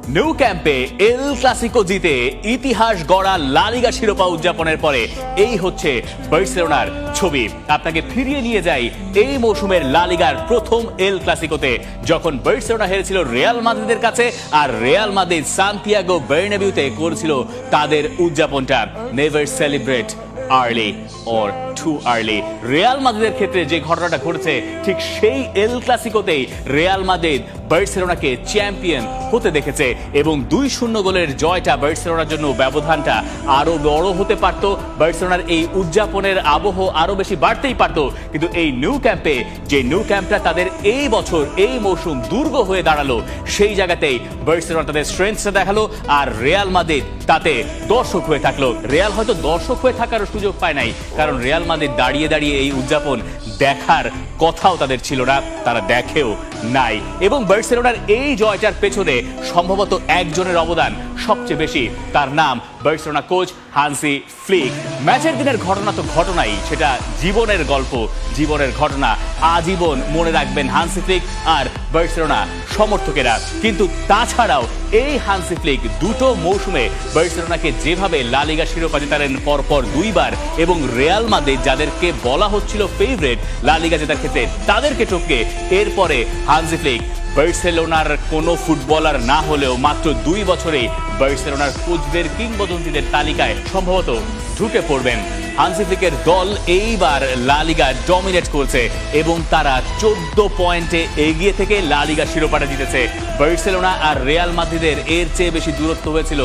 New ক্যাম্পে El Clasico জিতে ইতিহাস গড়া লা লিগা শিরোপা উদযাপনের পরে এই হচ্ছে বার্সেলোনার ছবি। আপনাকে ফিরিয়ে নিয়ে যাই এই মৌসুমের লা লিগার প্রথম এল ক্লাসিকোতে, যখন বার্সেলোনা হেরেছিল রিয়াল মাদ্রিদের কাছে আর রিয়াল মাদ্রিদ সান্তিয়াগো বার্নাবিউতে করেছিল তাদের উদযাপনটা। Never celebrate early or too early. Real মাদ্রিদের ক্ষেত্রে যে ঘটনাটা ঘটেছে ঠিক সেই এল ক্লাসিকোতেই রিয়াল মাদ্রিদ বার্সেলোনাকে চ্যাম্পিয়ন হতে দেখেছে এবং 2-0 গোলের জয়টা বার্সেলোনার জন্য ব্যবধানটা আরো বড় হতে পারত। বার্সেলোনার এই উদযাপনের আবহ আরো বেশি বাড়তেই পারত, কিন্তু এই নিউ ক্যাম্পে যে নিউ ক্যাম্পটা তাদের এই বছর এই মৌসুম দুর্গ হয়ে দাঁড়ালো, সেই জায়গাতেই বার্সেলোনা তাদের স্ট্রেংথটা দেখালো আর রিয়াল মাদ্রিদ তাতে দর্শক হয়ে থাকলো। রিয়াল হয়তো দর্শক হয়ে থাকার সুযোগ পায় নাই, কারণ রিয়াল মাদ্রিদ দাঁড়িয়ে দাঁড়িয়ে এই উদযাপন দেখার কথাও তাদের ছিল না, তারা দেখেও নাই। এবং বার্সেলোনার এই জয়টার পেছনে সম্ভবত একজনের অবদান সবচেয়ে বেশি, তার নাম বার্সেলোনা কোচ হান্সি ফ্লিক। ম্যাচের দিনের ঘটনা তো ঘটনাই, সেটা জীবনের গল্প, জীবনের ঘটনা আজীবন মনে রাখবেন হান্সি ফ্লিক আর বার্সেলোনা সমর্থকেরা। কিন্তু তাছাড়াও এই হান্সি ফ্লিক দুটো মৌসুমে বার্সেলোনাকে যেভাবে লা লিগা শিরোপা জেতালেন পরপর 2 বার, এবং রিয়াল মাদ্রিদ যাদেরকে বলা হচ্ছিল ফেভারিট লা লিগা জেতার ক্ষেত্রে তাদেরকে টপকে এরপরে হান্সি ফ্লিক বার্সেলোনার কোনো ফুটবলার না হলেও মাত্র 2 বছরেই বার্সেলোনার কোচদের কিংবদন্তিদের তালিকায় সম্ভবত ঢুকে পড়বেন। হান্সি ফ্লিকের দল এইবার লা লিগা ডমিনেট করছে এবং তারা 14 পয়েন্টে এগিয়ে থেকে লা লিগা শিরোপাটা জিতেছে। বার্সেলোনা আর রিয়াল মাদ্রিদের এর চেয়ে বেশি দূরত্ব হয়েছিল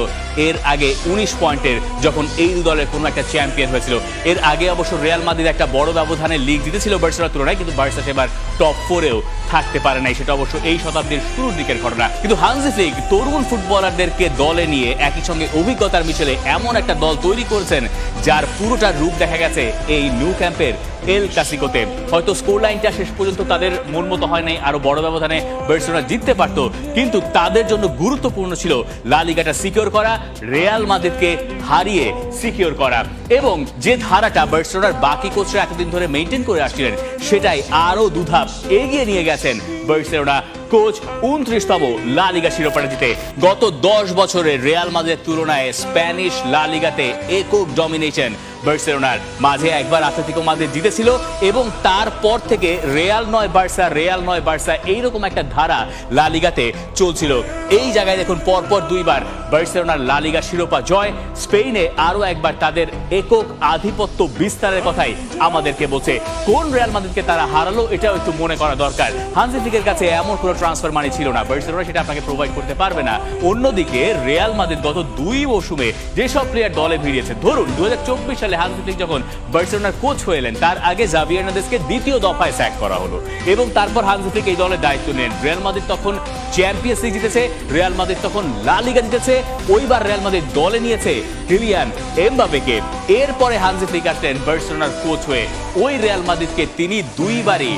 এর আগে 19 পয়েন্টের, যখন এই দলের কোনো একটা চ্যাম্পিয়ন হয়েছিল। এর আগে অবশ্য রিয়াল মাদ্রিদ একটা বড় ব্যবধানে লিগ জিতেছিল বার্সেলোনার তুলনায়, কিন্তু বার্সা সেবার টপ 4-এও থাকতে পারে নাই, সেটা অবশ্য এই শতাব্দীর শুরুর দিকের ঘটনা। কিন্তু হান্সি ফ্লিক তরুণ ফুটবলারদেরকে দলে নিয়ে একই সঙ্গে অভিজ্ঞতার মিশেলে এমন একটা দল তৈরি করেছেন যার পুরোটা রূপ দেখা গেছে এই নিউ ক্যাম্পের এল ক্লাসিকোতে। হয়তো স্কোর লাইনটা শেষ পর্যন্ত তাদের মন মতো হয় নাই, আরো বড় ব্যবধানে বার্সেলোনা জিততে পারতো, কিন্তু তাদের জন্য গুরুত্বপূর্ণ ছিল লা লিগাটা সিকিউর করা, রিয়াল মাদ্রিদকে হারিয়ে সিকিউর করা। এবং যে ধারাটা বার্সেলোনার বাকি কোচরা এতদিন ধরে মেইনটেইন করে আসছিলেন, সেটাই আরো দুধাপ এগিয়ে নিয়ে গেছেন বার্সেলোনা কোচ 29তম লা লিগা শিরোপাটা জিতে। গত 10 বছরে রিয়াল মাদ্রিদের তুলনায় স্প্যানিশ লা লিগাতে একক ডমিনেশন বার্সেলোনার। মাঝে একবার আতলেতিকো মাদ্রিদ জিতেছিল এবং তারপর থেকে রিয়াল নয় বার্সা, রিয়াল নয় বার্সা, এইরকম একটা ধারা লা লিগাতে চলছিল। এই জায়গায় দেখুন পরপর 2 বার বার্সেলোনার লা লিগা শিরোপা জয়। স্পেনে আরো একবার তাদের একক আধিপত্য বিস্তারের কথাই আমাদেরকে বলছে। কোন রিয়াল মাদ্রিদকে তারা হারালো এটাও একটু মনে করা দরকার। হান্সি ফ্লিকের কাছে এমন কোনো ট্রান্সফার মানি ছিল না, বার্সেলোনা সেটা আপনাকে প্রোভাইড করতে পারবে না। অন্যদিকে রিয়াল মাদ্রিদ গত 2 মৌসুমে যেসব প্লেয়ার দলে ভিড়িয়েছে, ধরুন 2024 সালে হান্সি ফ্লিক যখন বার্সেলোনার কোচ হয়ে এলেন, তার আগে জাভি হার্নান্দেজকে দ্বিতীয় দফায় স্যাক করা হলো এবং তারপর হান্সি ফ্লিক এই দলের দায়িত্ব নেন। রিয়াল মাদ্রিদ তখন চ্যাম্পিয়ন্স লিগ জিতেছে, রিয়াল মাদ্রিদ তখন লা লিগা জিতেছে, ওইবার রিয়াল মাদ্রিদ দলে নিয়েছে কিলিয়ান এমবাপেকে। এরপরে হান্সি ফ্লিক আসলেন বার্সেলোনার কোচ হয়ে, ওই রিয়াল মাদ্রিদকে তিনি 2 বারই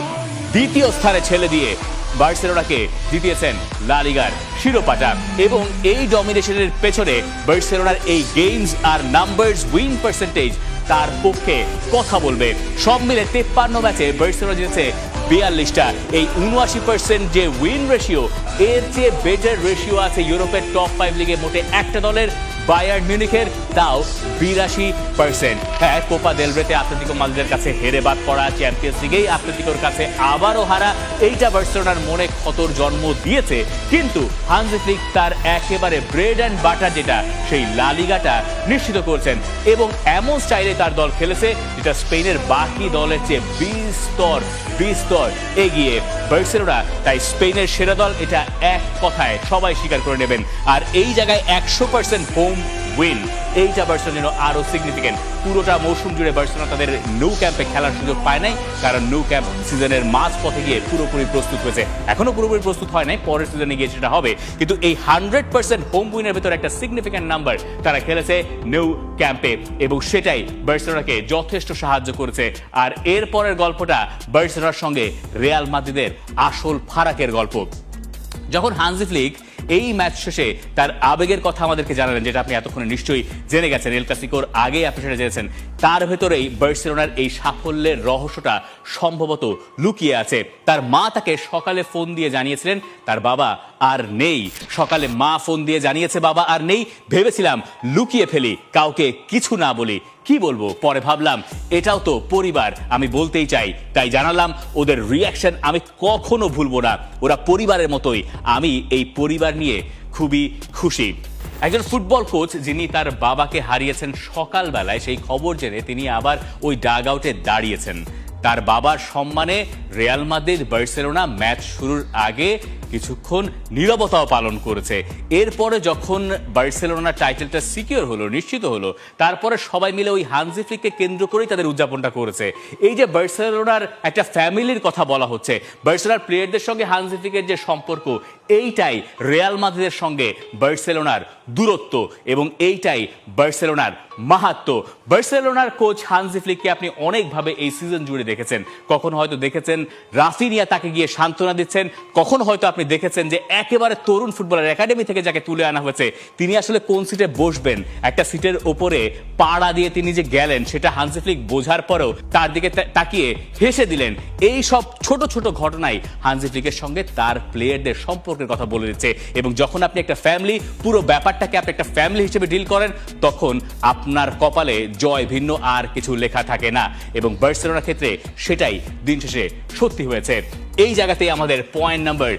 দ্বিতীয় স্থানে ছেড়ে দিয়ে বার্সেলোনাকে জিতিয়েছেন লা লিগার শিরোপাটা। এবং এই ডমিনেশনের পেছনে বার্সেলোনার এই গেমস আর নাম্বারস উইন পার্সেন্টেজ তার পক্ষে কথা বলবে। সব মিলে 53 ম্যাচে বার্সেলোনা জিতেছে 42টা। এই 79% যে উইন রেশিও, এর চেয়ে বেটার রেশিও আছে ইউরোপের টপ 5 লিগে মোটে একটা দলের, বায়ার্ন মিউনিখের, তাও 82%। হ্যাঁ, কোপা দেল রেতে আতলেতিকো মাদ্রিদের কাছে হেরে বাদ পড়া, চ্যাম্পিয়ন্স লিগেই আতলেতিকোর কাছে আবারও হারা, এইটা বার্সেলোনার মনে ক্ষতর জন্ম দিয়েছে। কিন্তু হান্সি ফ্লিক তার একেবারে ব্রেড অ্যান্ড বাটার যেটা, সেই লা লিগাটা নিশ্চিত করছেন এবং এমন স্টাইলে তার দল খেলেছে যেটা স্পেনের বাকি দলের চেয়ে 20 স্তর এগিয়ে। বার্সেলোনা তাই স্পেনের সেরা দল, এটা এক কথায় সবাই স্বীকার করে নেবেন। আর এই জায়গায় 100% হোম উইন, এইটা বার্সেলোনার জন্য আরো সিগনিফিকেন্ট। পুরোটা মৌসুম জুড়ে বার্সেলোনা তাদের নিউ ক্যাম্পে খেলার সুযোগ পায় নাই, কারণ নিউ ক্যাম্প সিজনের মাঝ পথে গিয়ে পুরোপুরি প্রস্তুত হয়েছে। এখনো পুরোপুরি প্রস্তুত হয় নাই, পরের সিজনে গিয়ে সেটা হবে, কিন্তু এই 100% হোম উইনের ভেতরে একটা সিগনিফিকেন্ট নাম্বার তারা খেলেছে নিউ ক্যাম্পে এবং সেটাই বার্সেলোনাকে যথেষ্ট সাহায্য করেছে। আর এর পরের গল্পটা বার্সেলোনার সঙ্গে রিয়াল মাদ্রিদের আসল ফারাকের গল্প। যখন হান্সি ফ্লিক এই ম্যাচ শেষে তার আবেগের কথা আমাদেরকে জানালেন, যেটা আপনি এতক্ষণে নিশ্চয়ই জেনে গেছেন, এল ক্লাসিকোর আগেই আপনি সেটা জেনেছেন, তার ভেতরেই বার্সেলোনার এই সাফল্যের রহস্যটা সম্ভবত লুকিয়ে আছে। তার মা তাকে সকালে ফোন দিয়ে জানিয়েছিলেন তার বাবা আর নেই। সকালে মা ফোন দিয়ে জানিয়েছে বাবা আর নেই। ভেবেছিলাম লুকিয়ে ফেলি, কাউকে কিছু না বলি, কি বলবো। পরে ভাবলাম এটাও তো পরিবার, আমি বলতেই চাই, তাই জানালাম। ওদের রিয়াকশন আমি কখনো ভুলবো না, ওরা পরিবারের মতোই। আমি এই পরিবার নিয়ে খুবই খুশি। একজন ফুটবল কোচ যিনি তার বাবাকে হারিয়েছেন সকালবেলায়, সেই খবর জেনে তিনি আবার ওই ডাগ আউটে দাঁড়িয়েছেন। তার বাবার সম্মানে রিয়াল মাদ্রিদ বার্সেলোনা ম্যাচ শুরুর আগে কিছুক্ষণ নীরবতাও পালন করেছে। এরপরে যখন বার্সেলোনা টাইটেলটা সিকিউর হলো, নিশ্চিত হলো, তারপরে সবাই মিলে ওই হানজি ফ্লিককে কেন্দ্র করেই তাদের উদযাপনটা করেছে। এই যে বার্সেলোনার একটা ফ্যামিলির কথা বলা হচ্ছে, বার্সেলোনার প্লেয়ারদের সঙ্গে হানজি ফ্লিকের যে সম্পর্ক, এইটাই রিয়াল মাদ্রিদের সঙ্গে বার্সেলোনার দূরত্ব এবং এইটাই বার্সেলোনার মাহাত্ম্য। বার্সেলোনার কোচ হানজি ফ্লিককে আপনি অনেকভাবে এই সিজন জুড়ে দেখেছেন। কখনো হয়তো দেখেছেন রাফিনিয়া তাকে গিয়ে সান্ত্বনা দিচ্ছেন, কখনো হয়তো আপনি দেখেছেন যে একেবারে তরুণ ফুটবলার একাডেমি থেকে যাকে তুলে আনা হয়েছে তিনি আসলে কোন সিটে বসবেন, একটা সিটের ওপরে পাড়া দিয়ে তিনি যে গেলেন সেটা হানজি ফ্লিক বোঝার পরেও তার দিকে তাকিয়ে হেসে দিলেন। এই সব ছোট ছোট ঘটনাই হানজি ফ্লিকের সঙ্গে তার প্লেয়ারদের সম্পর্কের কথা বলে দিচ্ছে। এবং যখন আপনি একটা ফ্যামিলি, পুরো ব্যাপারটাকে আপনি একটা ফ্যামিলি হিসেবে ডিল করেন, তখন আপনার কপালে জয় ভিন্ন আর কিছু লেখা থাকে না। এবং বার্সেলোনার ক্ষেত্রে সেটাই দিন শেষে সত্যি হয়েছে। এই জায়গাতেই আমাদের পয়েন্ট নাম্বার